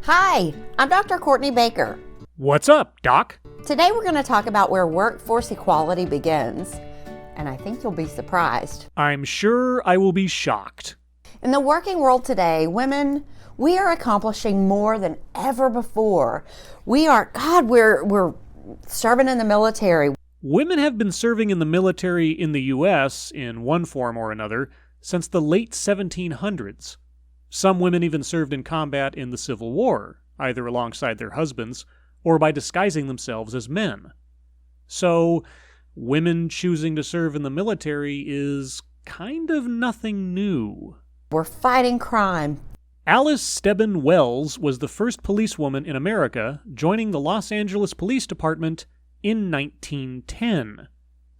Hi, I'm Dr. Courtney Baker. What's up, Doc? Today we're going to talk about where workforce equality begins, and I think you'll be surprised. I'm sure I will be shocked. In the working world today, women, we are accomplishing more than ever before. We're serving in the military. Women have been serving in the military in the U.S. in one form or another since the late 1700s. Some women even served in combat in the Civil War, either alongside their husbands or by disguising themselves as men. So, women choosing to serve in the military is kind of nothing new. We're fighting crime. Alice Stebbin Wells was the first policewoman in America, joining the Los Angeles Police Department in 1910.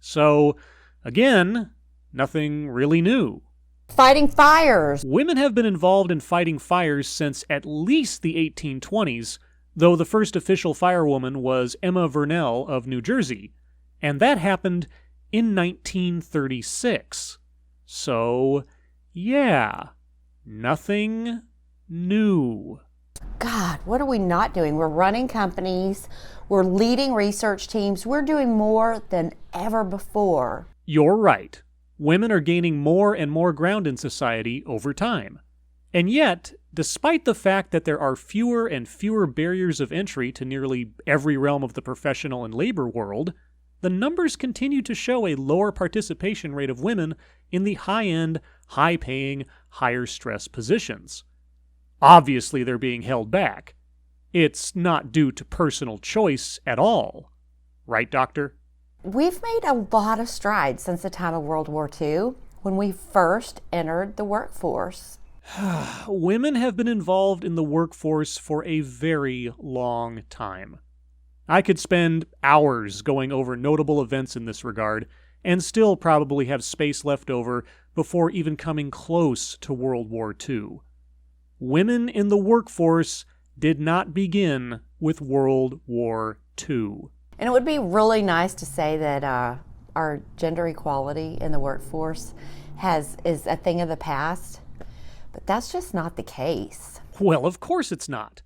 So, again, nothing really new. Fighting fires. Women have been involved in fighting fires since at least the 1820s, though the first official firewoman was Emma Vernell of New Jersey, and that happened in 1936. So, yeah, nothing new. God, what are we not doing? We're running companies, we're leading research teams, we're doing more than ever before. You're right. Women are gaining more and more ground in society over time. And yet, despite the fact that there are fewer and fewer barriers of entry to nearly every realm of the professional and labor world, the numbers continue to show a lower participation rate of women in the high-end, high-paying, higher-stress positions. Obviously, they're being held back. It's not due to personal choice at all. Right, Doctor? We've made a lot of strides since the time of World War II, when we first entered the workforce. Women have been involved in the workforce for a very long time. I could spend hours going over notable events in this regard, and still probably have space left over before even coming close to World War II. Women in the workforce did not begin with World War II. And it would be really nice to say that our gender equality in the workforce is a thing of the past, but that's just not the case. Well, of course it's not.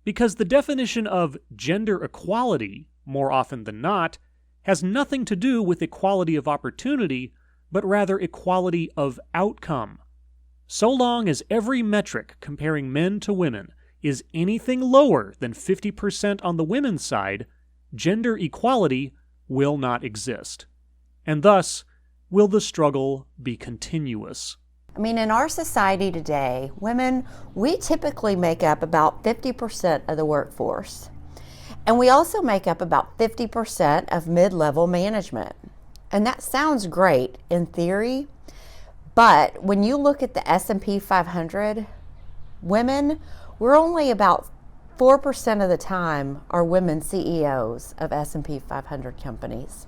Because the definition of gender equality, more often than not, has nothing to do with equality of opportunity, but rather equality of outcome. So long as every metric comparing men to women is anything lower than 50% on the women's side, gender equality will not exist. And thus, will the struggle be continuous? I mean, in our society today, women, we typically make up about 50% of the workforce. And we also make up about 50% of mid-level management. And that sounds great in theory, but when you look at the S&P 500, women, we're only about 4% of the time are women CEOs of S&P 500 companies.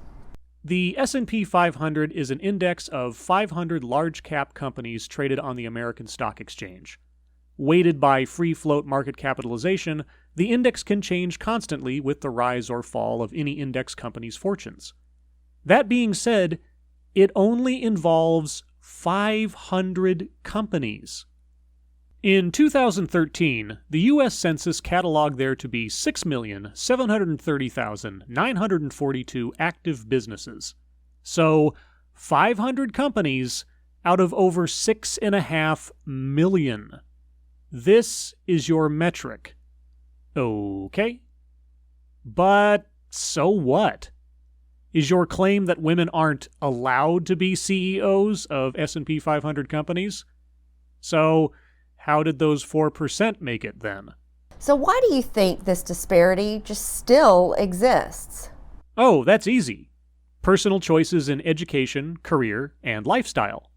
The S&P 500 is an index of 500 large-cap companies traded on the American Stock Exchange. Weighted by free-float market capitalization, the index can change constantly with the rise or fall of any index company's fortunes. That being said, it only involves 500 companies. In 2013, the U.S. Census cataloged there to be 6,730,942 active businesses. So, 500 companies out of over 6.5 million. This is your metric. Okay. But so what? Is your claim that women aren't allowed to be CEOs of S&P 500 companies? So, how did those 4% make it then? So why do you think this disparity just still exists? Oh, that's easy. Personal choices in education, career, and lifestyle.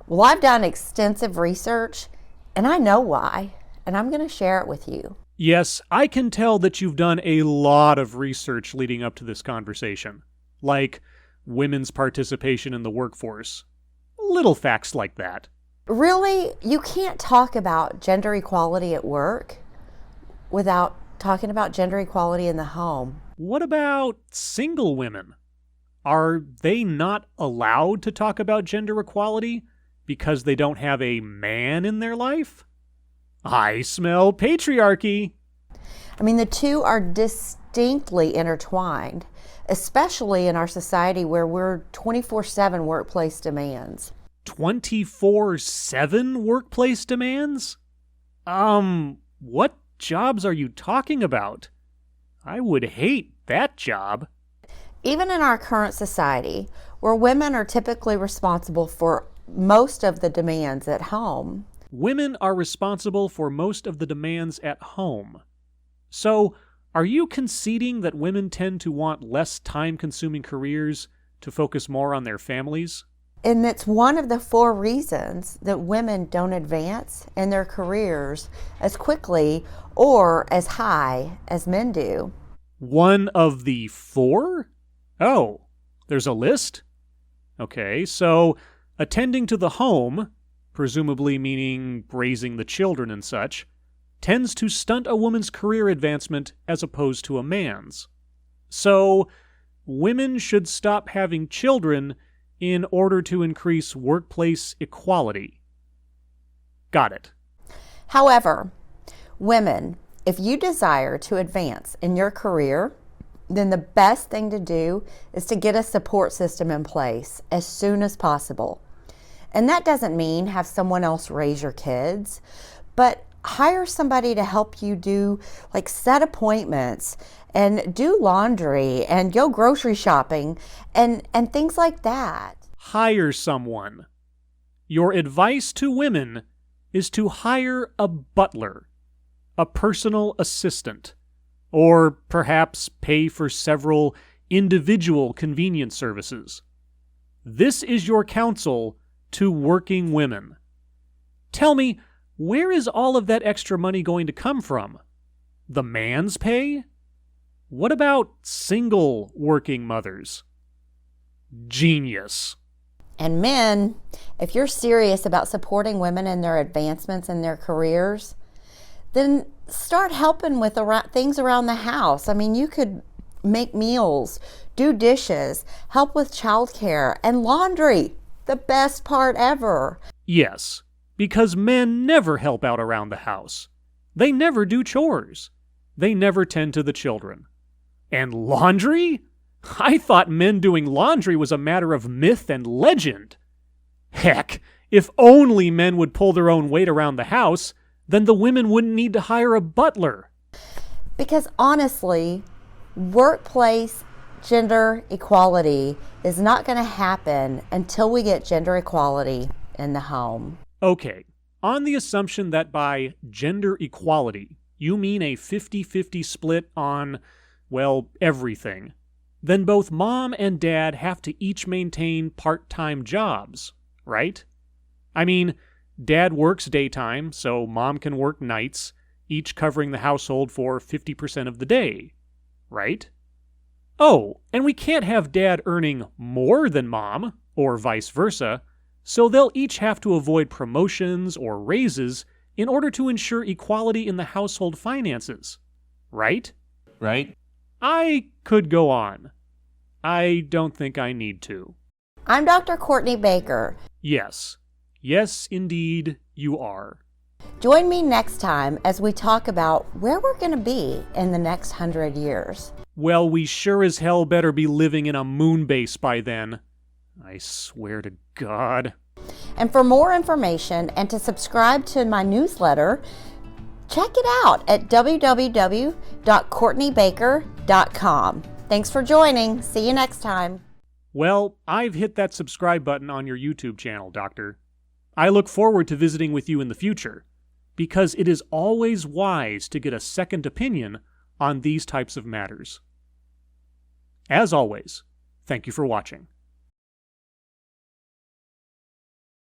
Well, I've done extensive research, and I know why, and I'm going to share it with you. Yes, I can tell that you've done a lot of research leading up to this conversation, like women's participation in the workforce. Little facts like that. Really, you can't talk about gender equality at work without talking about gender equality in the home. What about single women? Are they not allowed to talk about gender equality because they don't have a man in their life? I smell patriarchy. I mean, the two are distinctly intertwined, especially in our society where we're 24/7 workplace demands. 24/7 workplace demands? What jobs are you talking about? I would hate that job. Even in our current society, where women are typically responsible for most of the demands at home. Women are responsible for most of the demands at home. So, are you conceding that women tend to want less time-consuming careers to focus more on their families? And it's one of the 4 reasons that women don't advance in their careers as quickly or as high as men do. One of the 4? Oh, there's a list? Okay, so attending to the home, presumably meaning raising the children and such, tends to stunt a woman's career advancement as opposed to a man's. So, women should stop having children in order to increase workplace equality. Got it. However, women, if you desire to advance in your career, then the best thing to do is to get a support system in place as soon as possible. And that doesn't mean have someone else raise your kids, but hire somebody to help you do, like, set appointments and do laundry and go grocery shopping and things like that. Hire someone. Your advice to women is to hire a butler, a personal assistant, or perhaps pay for several individual convenience services. This is your counsel to working women. Tell me, where is all of that extra money going to come from? The man's pay? What about single working mothers? Genius. And men, if you're serious about supporting women in their advancements in their careers, then start helping with things around the house. I mean, you could make meals, do dishes, help with childcare, and laundry. The best part ever. Yes, because men never help out around the house. They never do chores. They never tend to the children. And laundry? I thought men doing laundry was a matter of myth and legend. Heck, if only men would pull their own weight around the house, then the women wouldn't need to hire a butler. Because honestly, workplace gender equality is not going to happen until we get gender equality in the home. Okay, on the assumption that by gender equality, you mean a 50-50 split on, well, everything, then both mom and dad have to each maintain part-time jobs, right? I mean, dad works daytime, so mom can work nights, each covering the household for 50% of the day, right? Oh, and we can't have dad earning more than mom, or vice versa, so they'll each have to avoid promotions or raises in order to ensure equality in the household finances, right? Right? I could go on. I don't think I need to. I'm Dr. Courtney Baker. Yes. Yes, indeed, you are. Join me next time as we talk about where we're going to be in the next 100 years. Well, we sure as hell better be living in a moon base by then. I swear to God. And for more information and to subscribe to my newsletter, check it out at www.courtneybaker.com. Thanks for joining. See you next time. Well, I've hit that subscribe button on your YouTube channel, Doctor. I look forward to visiting with you in the future, because it is always wise to get a second opinion on these types of matters. As always, thank you for watching.